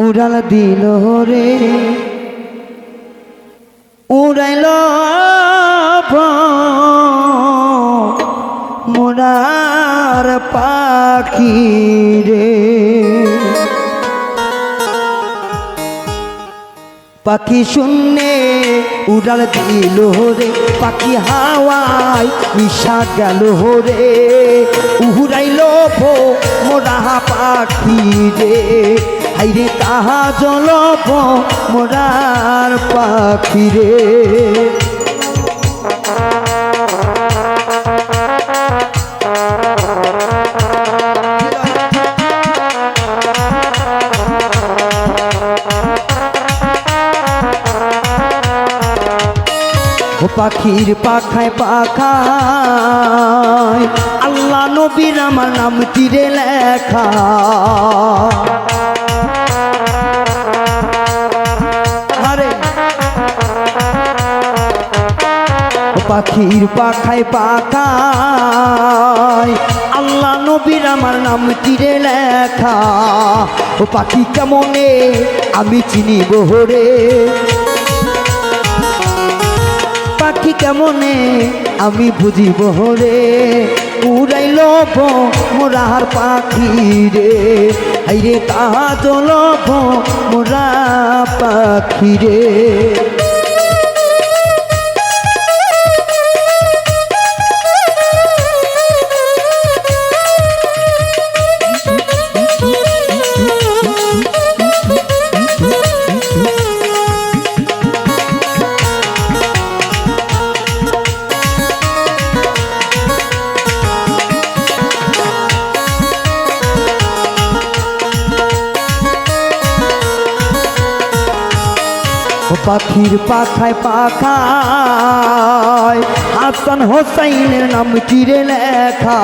উড়াল দিল রে উড়াইল মোরার পাখি রে পাখি শূন্যে উড়াল দিল রে পাখি হাওয়ায় মিশা গেল রে উড়াইল মোরা পাখি রে হাইরে তাহা জলপ মোরার পাখি রে পাখির পাখায় পাখায় আল্লাহ নবীর আমার নাম তীরে লেখা আরে পাখির পাখায় পাখায় আল্লাহ নবীর আমার নাম তীরে লেখা ও পাখি কেমনে আমি চিনিব রে পাখি কেমনে আমি বুঝিব রে উড়াইল মোরার পাখি রে হাইরে তাহা জলভ মোরা পাখি রে পাখির পাখায় পাখায় হাসান হোসাইনের নাম চিরে লেখা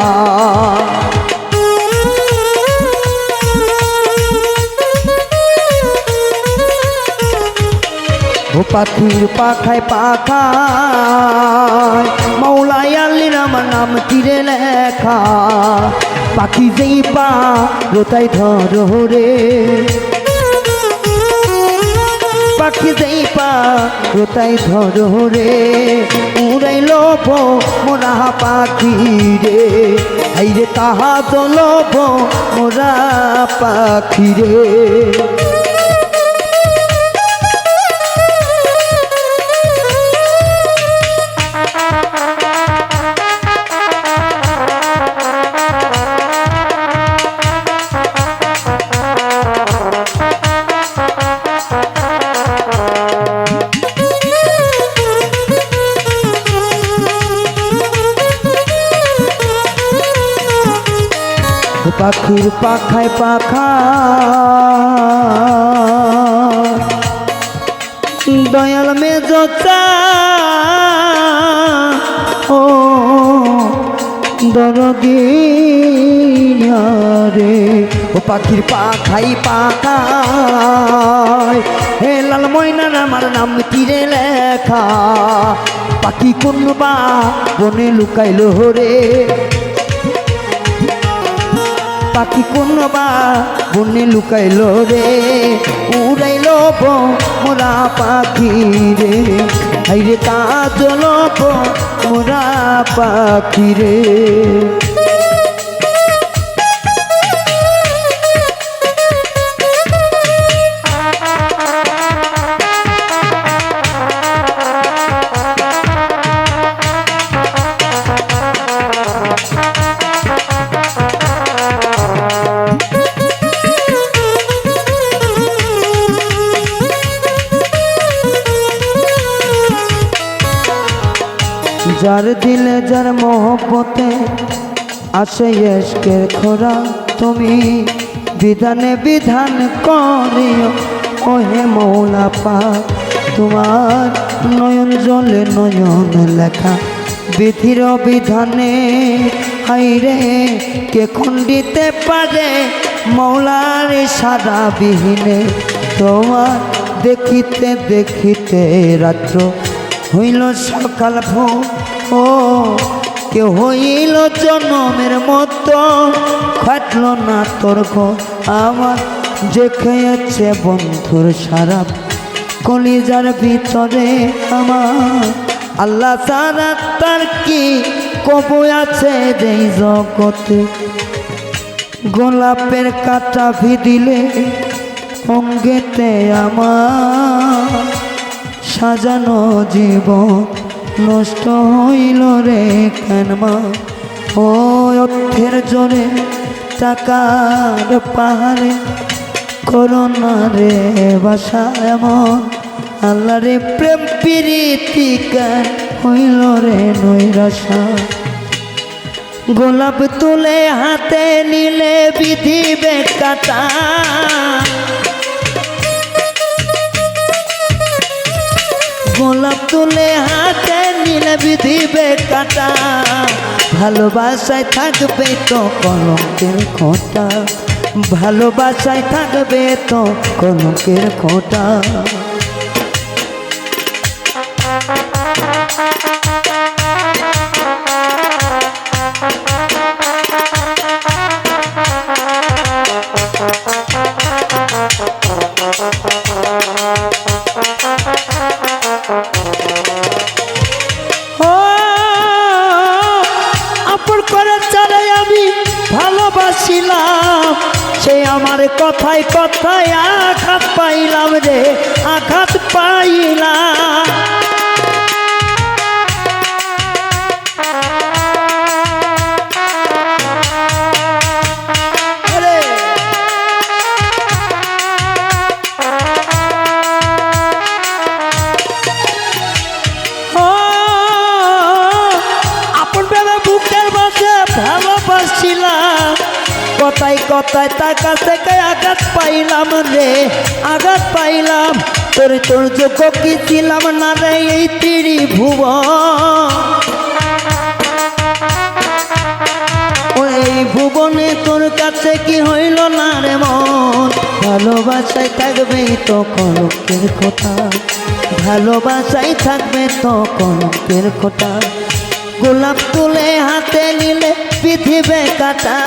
পাখির পাখায় পাখায় মৌলাই আলীর আমার নাম চিরে লেখা পাখি যেই পা রোতাই ধর রে পাখি যেই পা রোতাই ধর রে উড়াইল মোরা পাখি রে হাইরে তাহা জলভ মোরা পাখি রে পাখির পাখায় পাখায় দয়াল মেজতা ও দরদিয়া রে ও পাখির পাখায় পাখায় হে লাল ময়নার আমার নাম তীরে লেখা পাখি কোন বা বনে লুকাইল রে পাখি কোন বা বনে লুকাইল রে উড়াইল মোরা পাখি রে হাইরে তা জলপ মোরা পাখি রে যার দিলে যার মোহব্বতে আসে ইশকের খোরা তুমি বিধানে বিধান করিও ওহে মৌলা পাক তোমার নয়ন জলে নয়ন লেখা বিধির বিধানে হাইরে কে খণ্ডিতে পারে মৌলার সারা বিহীনে তোমার দেখিতে দেখিতে রাত্র হইল সকাল ভোর ও কে হইল জনমের মতো খাটল না তোর ঘর আমার যে খেয়েছে বন্ধুর সারাপ কলিজার ভিতরে আমার আল্লাহ ছাড়া তার কি কবু আছে যেই জগতে গোলাপের কাটা ভিদিলে অঙ্গেতে আমার সাজানো জীবন নষ্ট হইল রে কেনমা ও অর্থের জোরে টাকার পাহাড়ে করোনা রে বাসা এমন আল্লাহ রে প্রেম প্রীতি কেন হইল রে নৈরাশা গোলাপ তুলে হাতে নিলে বিধিবে কাটা গোলাপ তুলে হাতে নিলে বিধিবে কাটা ভালোবাসায় থাকবে তো কলঙ্কের খোঁটা ভালোবাসায় থাকবে তো কলঙ্কের খোঁটা ভালোবাসিলাম সে আমার কথায় কথায় আঘাত পাইলাম রে আঘাত পাইলাম আপন ভেবে বুকের মাঝে ভালোবাসিলাম কথায় কথায় তার কাছ থেকে আঘাত পাইলাম রে আঘাত পাইলাম তোর যোগ্য কি ছিলাম না রে এই ত্রিভুবন এই ভুবনে তোর কাছে কি হইল না রে মন ভালোবাসায় থাকবে তো কলঙ্কের খোঁটা ভালোবাসায় থাকবে তো কলঙ্কের খোঁটা গোলাপ তুলে হাতে নিলে পৃথিবী কাটা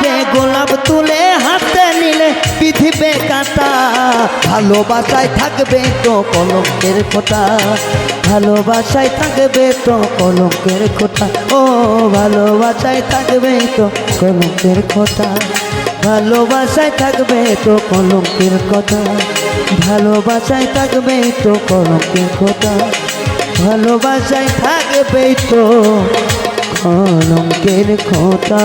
রে গোলাপ তুলে হাতে নিলে পৃথিবী কাটা ভালোবাসায় থাকবে তো কলঙ্কের খোঁটা ভালোবাসায় থাকবে তো কলঙ্কের খোঁটা ও ভালোবাসায় থাকবে তো কলঙ্কের খোঁটা ভালোবাসায় থাকবে তো কলঙ্কের কথা ভালোবাসায় থাকবে তো কলঙ্কের খোঁটা ভালোবাসায় থাকবে তো কলঙ্কের খোঁটা।